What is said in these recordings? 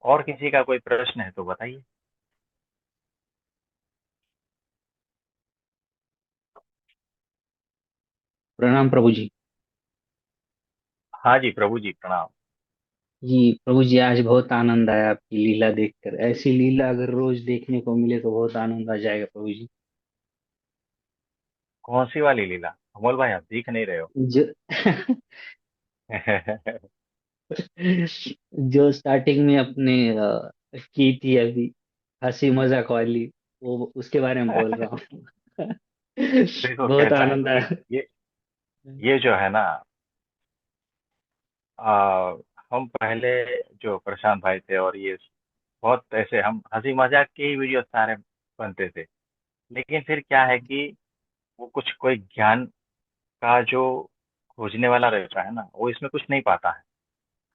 और किसी का कोई प्रश्न है तो बताइए। प्रणाम प्रभु जी। हाँ जी प्रभु जी प्रणाम। जी प्रभु जी, आज बहुत आनंद आया आपकी लीला देखकर। ऐसी लीला अगर रोज देखने को मिले तो बहुत आनंद आ जाएगा प्रभु जी। कौन सी वाली लीला अमोल भाई, आप दिख नहीं रहे हो। जो जो स्टार्टिंग में आपने की थी अभी, हंसी मजाक वाली, वो उसके बारे में बोल रहा हूँ। देखो बहुत कैसा है आनंद कि आया। ये जो है ना, आ, हम पहले जो प्रशांत भाई थे और ये बहुत ऐसे हम हंसी मजाक के ही वीडियो सारे बनते थे। लेकिन फिर क्या है कि वो कुछ कोई ज्ञान का जो खोजने वाला रहता है ना, वो इसमें कुछ नहीं पाता है।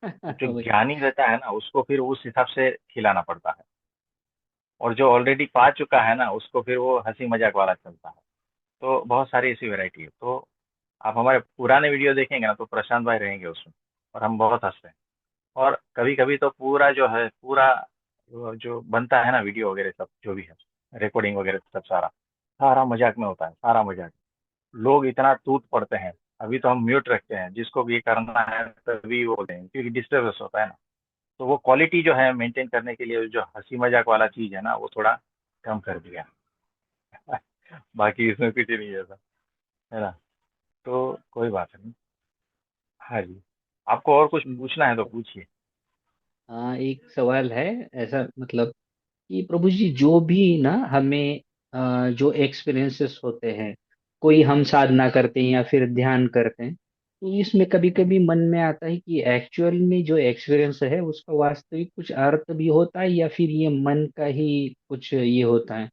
तो जो वही। ज्ञानी रहता है ना, उसको फिर उस हिसाब से खिलाना पड़ता है। और जो ऑलरेडी पा चुका है ना, उसको फिर वो हंसी मजाक वाला चलता है। तो बहुत सारी ऐसी वैरायटी है। तो आप हमारे पुराने वीडियो देखेंगे ना, तो प्रशांत भाई रहेंगे उसमें। और हम बहुत हंसते हैं। और कभी कभी तो पूरा जो है पूरा वो जो बनता है ना वीडियो वगैरह सब जो भी है, रिकॉर्डिंग वगैरह सब सारा सारा मजाक में होता है, सारा मजाक। लोग इतना टूट पड़ते हैं। अभी तो हम म्यूट रखते हैं, जिसको भी करना है तभी वो बोलते हैं, क्योंकि डिस्टर्बेंस होता है ना। तो वो क्वालिटी जो है मेंटेन करने के लिए जो हंसी मजाक वाला चीज है ना, वो थोड़ा कम कर दिया। बाकी इसमें कुछ नहीं है ऐसा, है ना। तो कोई बात नहीं। हाँ जी। आपको और कुछ पूछना है तो पूछिए। हाँ, एक सवाल है। ऐसा मतलब कि प्रभु जी, जो भी ना हमें जो एक्सपीरियंसेस होते हैं, कोई हम साधना करते हैं या फिर ध्यान करते हैं, तो इसमें कभी कभी मन में आता है कि एक्चुअल में जो एक्सपीरियंस है उसका वास्तविक कुछ अर्थ भी होता है, या फिर ये मन का ही कुछ ये होता है,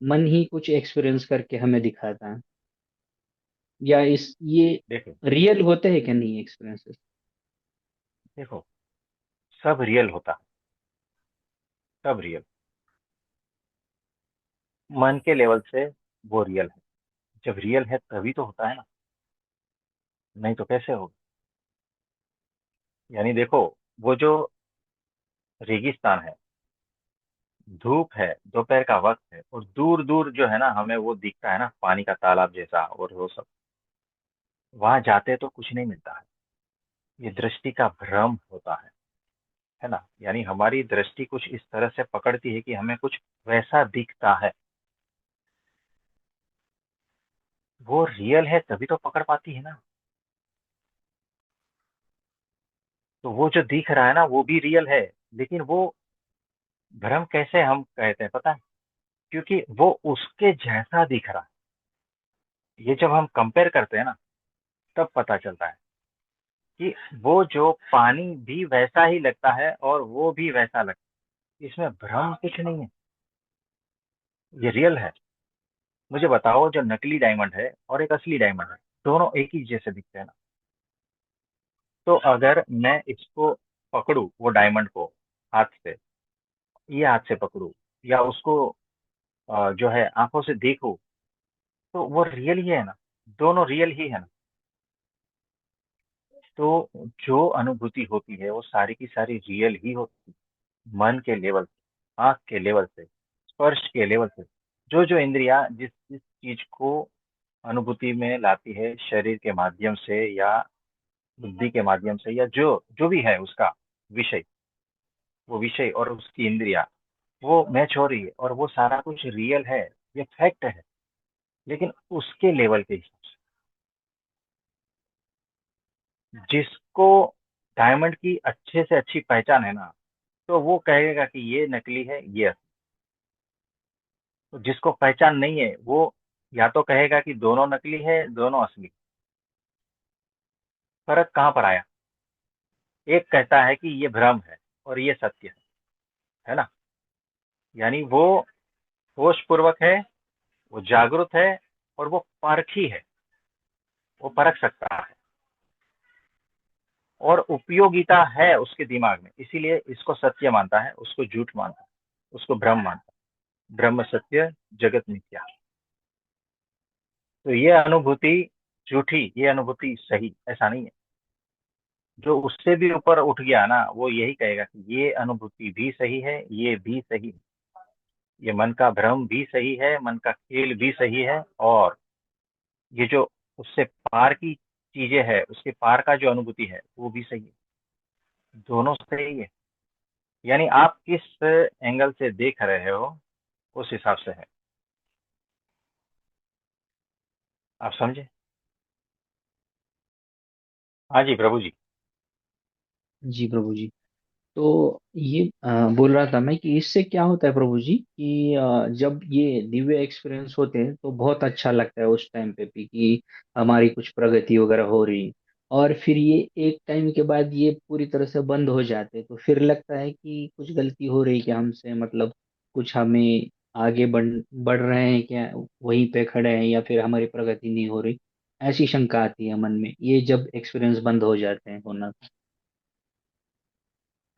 मन ही कुछ एक्सपीरियंस करके हमें दिखाता है, या इस ये देखो रियल होते हैं कि नहीं एक्सपीरियंसेस। देखो, सब रियल होता है, सब रियल। मन के लेवल से वो रियल है। जब रियल है तभी तो होता है ना, नहीं तो कैसे होगा। यानी देखो, वो जो रेगिस्तान है, धूप है, दोपहर का वक्त है, और दूर दूर जो है ना हमें वो दिखता है ना पानी का तालाब जैसा, और वो सब वहां जाते तो कुछ नहीं मिलता है। ये दृष्टि का भ्रम होता है ना। यानी हमारी दृष्टि कुछ इस तरह से पकड़ती है कि हमें कुछ वैसा दिखता है। वो रियल है तभी तो पकड़ पाती है ना। तो वो जो दिख रहा है ना वो भी रियल है, लेकिन वो भ्रम कैसे हम कहते हैं पता है? क्योंकि वो उसके जैसा दिख रहा है। ये जब हम कंपेयर करते हैं ना, तब पता चलता है कि वो जो पानी भी वैसा ही लगता है और वो भी वैसा लगता है। इसमें भ्रम कुछ नहीं है, ये रियल है। मुझे बताओ, जो नकली डायमंड है और एक असली डायमंड है, दोनों एक ही जैसे दिखते हैं ना। तो अगर मैं इसको पकड़ू, वो डायमंड को हाथ से, ये हाथ से पकड़ू, या उसको जो है आंखों से देखूं, तो वो रियल ही है ना। दोनों रियल ही है ना। तो जो अनुभूति होती है वो सारी की सारी रियल ही होती है। मन के लेवल से, आंख के लेवल से, स्पर्श के लेवल से, जो जो इंद्रियां जिस जिस चीज को अनुभूति में लाती है, शरीर के माध्यम से या बुद्धि के माध्यम से, या जो जो भी है उसका विषय, वो विषय और उसकी इंद्रिया, वो मैच हो रही है और वो सारा कुछ रियल है। ये फैक्ट है। लेकिन उसके लेवल के हिसाब से, जिसको डायमंड की अच्छे से अच्छी पहचान है ना, तो वो कहेगा कि ये नकली है, ये असली। तो जिसको पहचान नहीं है, वो या तो कहेगा कि दोनों नकली है, दोनों असली। फर्क कहाँ पर आया? एक कहता है कि ये भ्रम है और ये सत्य है ना। यानी वो होश पूर्वक है, वो जागरूक है, और वो परखी है, वो परख सकता है। और उपयोगिता है उसके दिमाग में, इसीलिए इसको सत्य मानता है, उसको झूठ मानता है, उसको भ्रम मानता है। ब्रह्म सत्य, जगत मिथ्या। तो ये अनुभूति झूठी, ये अनुभूति सही, ऐसा नहीं है। जो उससे भी ऊपर उठ गया ना, वो यही कहेगा कि ये अनुभूति भी सही है, ये भी सही है, ये मन का भ्रम भी सही है, मन का खेल भी सही है, और ये जो उससे पार की चीजें है, उसके पार का जो अनुभूति है वो भी सही है। दोनों सही है। यानी आप किस एंगल से देख रहे हो, उस हिसाब से है। आप समझे? हाँ जी प्रभु जी। जी प्रभु जी। तो ये बोल रहा था मैं कि इससे क्या होता है प्रभु जी कि जब ये दिव्य एक्सपीरियंस होते हैं तो बहुत अच्छा लगता है उस टाइम पे भी कि हमारी कुछ प्रगति वगैरह हो रही। और फिर ये एक टाइम के बाद ये पूरी तरह से बंद हो जाते हैं तो फिर लगता है कि कुछ गलती हो रही क्या हमसे, मतलब कुछ हमें आगे बढ़ रहे हैं क्या, वहीं पे खड़े हैं, या फिर हमारी प्रगति नहीं हो रही। ऐसी शंका आती है मन में ये जब एक्सपीरियंस बंद हो जाते हैं होना।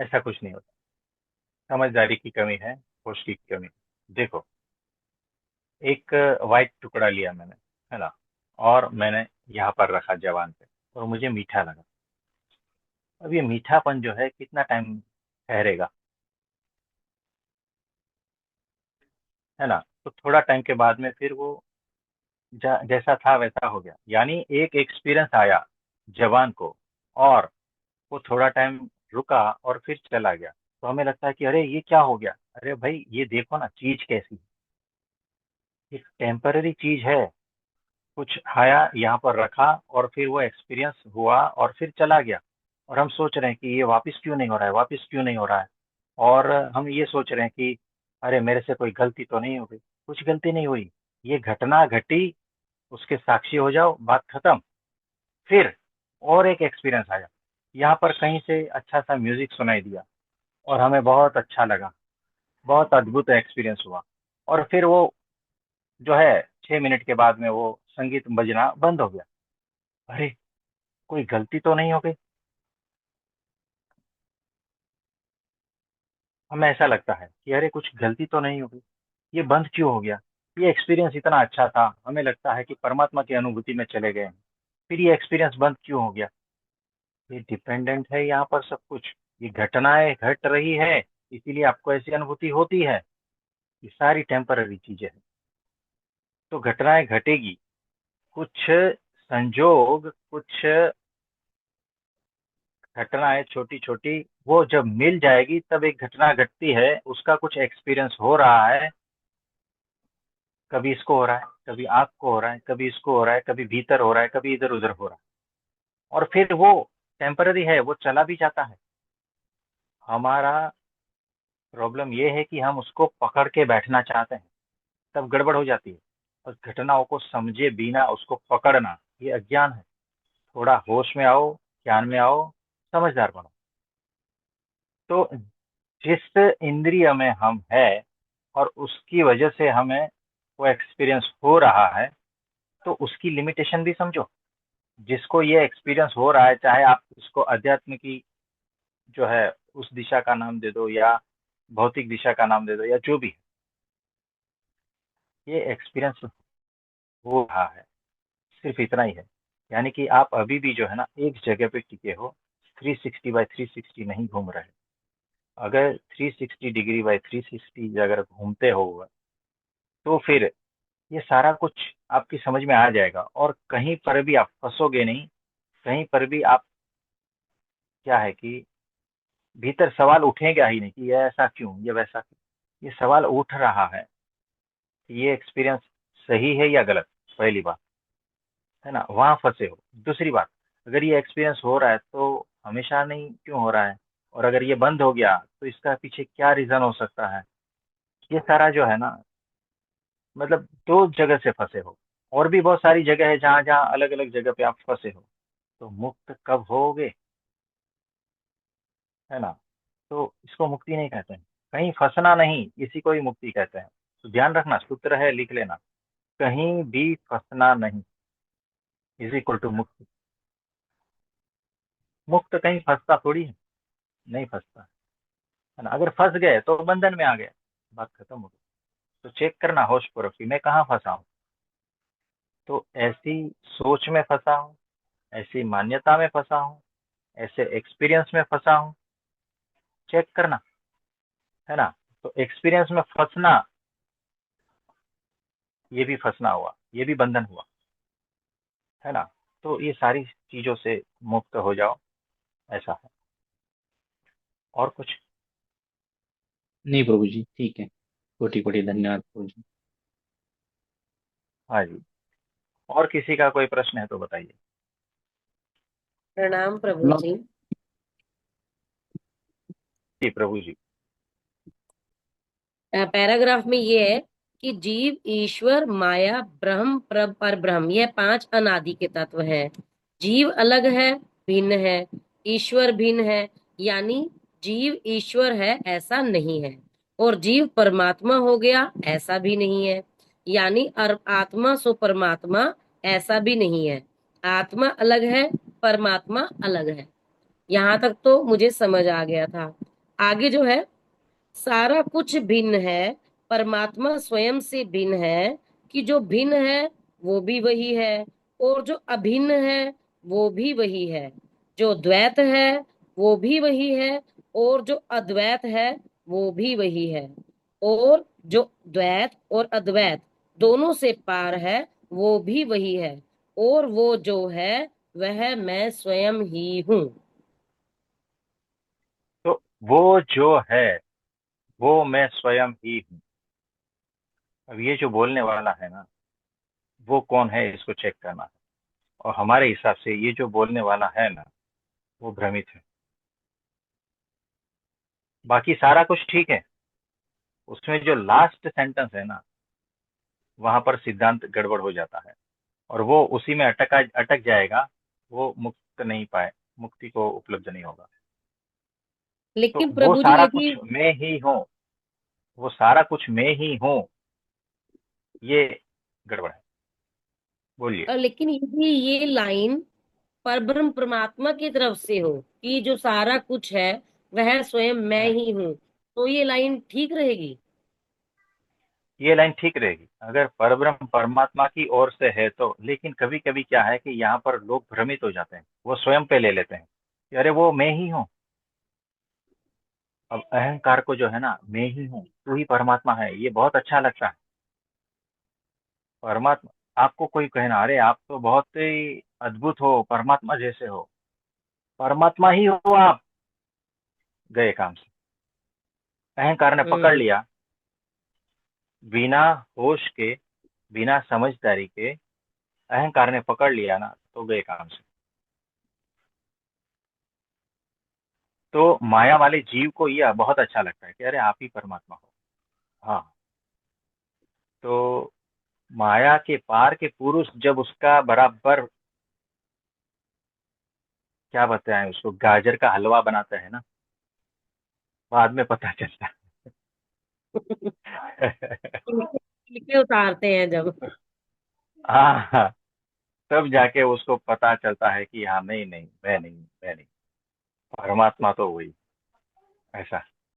ऐसा कुछ नहीं होता। समझदारी की कमी है, होश की कमी। देखो, एक वाइट टुकड़ा लिया मैंने, है ना, और मैंने यहाँ पर रखा जवान पे, और मुझे मीठा लगा। अब ये मीठापन जो है कितना टाइम ठहरेगा, है ना? तो थोड़ा टाइम के बाद में फिर वो जैसा था वैसा हो गया। यानी एक एक्सपीरियंस आया जवान को, और वो थोड़ा टाइम रुका और फिर चला गया। तो हमें लगता है कि अरे ये क्या हो गया। अरे भाई, ये देखो ना चीज कैसी है। ये टेम्पररी चीज है। कुछ आया, यहाँ पर रखा, और फिर वो एक्सपीरियंस हुआ और फिर चला गया। और हम सोच रहे हैं कि ये वापस क्यों नहीं हो रहा है, वापस क्यों नहीं हो रहा है। और हम ये सोच रहे हैं कि अरे मेरे से कोई गलती तो नहीं हो गई। कुछ गलती नहीं हुई। ये घटना घटी, उसके साक्षी हो जाओ, बात खत्म। फिर और एक एक्सपीरियंस आया, यहाँ पर कहीं से अच्छा सा म्यूजिक सुनाई दिया, और हमें बहुत अच्छा लगा, बहुत अद्भुत एक्सपीरियंस हुआ। और फिर वो जो है 6 मिनट के बाद में वो संगीत बजना बंद हो गया। अरे, कोई गलती तो नहीं हो गई। हमें ऐसा लगता है कि अरे कुछ गलती तो नहीं हो गई, ये बंद क्यों हो गया। ये एक्सपीरियंस इतना अच्छा था, हमें लगता है कि परमात्मा की अनुभूति में चले गए हैं, फिर ये एक्सपीरियंस बंद क्यों हो गया। ये डिपेंडेंट है यहाँ पर सब कुछ। ये घटनाएं घट रही है, इसीलिए आपको ऐसी अनुभूति होती है। ये सारी टेम्पररी चीजें हैं। तो घटनाएं घटेगी, कुछ संजोग, कुछ घटनाएं छोटी छोटी, वो जब मिल जाएगी तब एक घटना घटती है, उसका कुछ एक्सपीरियंस हो रहा है। कभी इसको हो रहा है, कभी आँख को हो रहा है, कभी इसको हो रहा है, कभी भीतर हो रहा है, कभी इधर उधर हो रहा है। और फिर वो टेम्पररी है, वो चला भी जाता है। हमारा प्रॉब्लम ये है कि हम उसको पकड़ के बैठना चाहते हैं, तब गड़बड़ हो जाती है। और घटनाओं को समझे बिना उसको पकड़ना, ये अज्ञान है। थोड़ा होश में आओ, ज्ञान में आओ, समझदार बनो। तो जिस इंद्रिय में हम है, और उसकी वजह से हमें वो एक्सपीरियंस हो रहा है, तो उसकी लिमिटेशन भी समझो। जिसको ये एक्सपीरियंस हो रहा है, चाहे आप इसको अध्यात्म की जो है उस दिशा का नाम दे दो, या भौतिक दिशा का नाम दे दो, या जो भी है, ये एक्सपीरियंस हो रहा है, सिर्फ इतना ही है। यानी कि आप अभी भी जो है ना एक जगह पे टिके हो, 360 बाय 360 नहीं घूम रहे। अगर 360 डिग्री बाय 360 अगर घूमते हो, तो फिर ये सारा कुछ आपकी समझ में आ जाएगा, और कहीं पर भी आप फंसोगे नहीं। कहीं पर भी आप, क्या है कि भीतर सवाल उठेगा ही नहीं कि ये ऐसा क्यों, ये वैसा क्यों। ये सवाल उठ रहा है कि ये एक्सपीरियंस सही है या गलत। पहली बात, है ना, वहां फंसे हो। दूसरी बात, अगर ये एक्सपीरियंस हो रहा है तो हमेशा नहीं क्यों हो रहा है, और अगर ये बंद हो गया तो इसका पीछे क्या रीजन हो सकता है। ये सारा जो है ना, मतलब दो जगह से फंसे हो। और भी बहुत सारी जगह है जहां जहां अलग अलग जगह पे आप फंसे हो। तो मुक्त कब होगे, है ना? तो इसको मुक्ति नहीं कहते हैं। कहीं फंसना नहीं, इसी को ही मुक्ति कहते हैं। तो ध्यान रखना, सूत्र है, लिख लेना। कहीं भी फंसना नहीं इज इक्वल टू मुक्ति। मुक्त कहीं फंसता थोड़ी है, नहीं फंसता, है ना? अगर फंस गए तो बंधन में आ गए, बात खत्म हो गई। तो चेक करना होश पूर्वक कि मैं कहाँ फंसा हूँ। तो ऐसी सोच में फंसा हूँ, ऐसी मान्यता में फंसा हूँ, ऐसे एक्सपीरियंस में फंसा हूँ, चेक करना, है ना। तो एक्सपीरियंस में फंसना, ये भी फंसना हुआ, ये भी बंधन हुआ, है ना। तो ये सारी चीजों से मुक्त हो जाओ, ऐसा है। और कुछ? नहीं प्रभु जी, ठीक है। कोटि कोटि धन्यवाद प्रभु जी। हाँ जी। और किसी का कोई प्रश्न है तो बताइए। प्रणाम प्रभु जी। जी प्रभु जी। पैराग्राफ में ये है कि जीव, ईश्वर, माया, ब्रह्म, पर ब्रह्म, यह 5 अनादि के तत्व हैं। जीव अलग है, भिन्न है, ईश्वर भिन्न है, यानी जीव ईश्वर है ऐसा नहीं है, और जीव परमात्मा हो गया ऐसा भी नहीं है, यानी आत्मा सो परमात्मा ऐसा भी नहीं है। आत्मा अलग है, परमात्मा अलग है। यहाँ तक तो मुझे समझ आ गया था। आगे जो है, सारा कुछ भिन्न है, परमात्मा स्वयं से भिन्न है, कि जो भिन्न है वो भी वही है, और जो अभिन्न है वो भी वही है। जो द्वैत है वो भी वही है, और जो अद्वैत है वो भी वही है। और जो द्वैत और अद्वैत दोनों से पार है वो भी वही है, और वो जो है वह मैं स्वयं ही हूँ। तो वो जो है वो मैं स्वयं ही हूँ। अब ये जो बोलने वाला है ना, वो कौन है, इसको चेक करना है। और हमारे हिसाब से ये जो बोलने वाला है ना, वो भ्रमित है। बाकी सारा कुछ ठीक है, उसमें जो लास्ट सेंटेंस है ना, वहां पर सिद्धांत गड़बड़ हो जाता है, और वो उसी में अटक जाएगा। वो मुक्त नहीं पाए, मुक्ति को उपलब्ध नहीं होगा। तो लेकिन वो प्रभु जी सारा यदि, कुछ मैं ही हूँ, वो सारा कुछ मैं ही हूँ, ये गड़बड़ है। बोलिए। लेकिन यदि ये लाइन परब्रह्म परमात्मा की तरफ से हो कि जो सारा कुछ है वह स्वयं मैं हम्म, ही हूँ, तो ये लाइन ठीक रहेगी। ये लाइन ठीक रहेगी अगर परब्रह्म परमात्मा की ओर से है तो। लेकिन कभी कभी क्या है कि यहाँ पर लोग भ्रमित हो जाते हैं, वो स्वयं पे ले लेते हैं कि अरे वो मैं ही हूँ। अब अहंकार को जो है ना, मैं ही हूँ, तू ही परमात्मा है, ये बहुत अच्छा लगता है। परमात्मा, आपको कोई कहना अरे आप तो बहुत ही अद्भुत हो, परमात्मा जैसे हो, परमात्मा ही हो आप, गए काम से। अहंकार ने पकड़ हम्म। लिया, बिना होश के, बिना समझदारी के अहंकार ने पकड़ लिया ना, तो गए काम से। तो माया वाले जीव को यह बहुत अच्छा लगता है कि अरे आप ही परमात्मा हो। हाँ। तो माया के पार के पुरुष जब उसका बराबर, क्या बताएं उसको, गाजर का हलवा बनाते हैं ना, बाद में पता चलता है। छिलके उतारते हैं जब। हाँ हाँ, तब जाके उसको पता चलता है कि हाँ, नहीं नहीं, मैं नहीं, मैं नहीं, परमात्मा तो वही, ऐसा।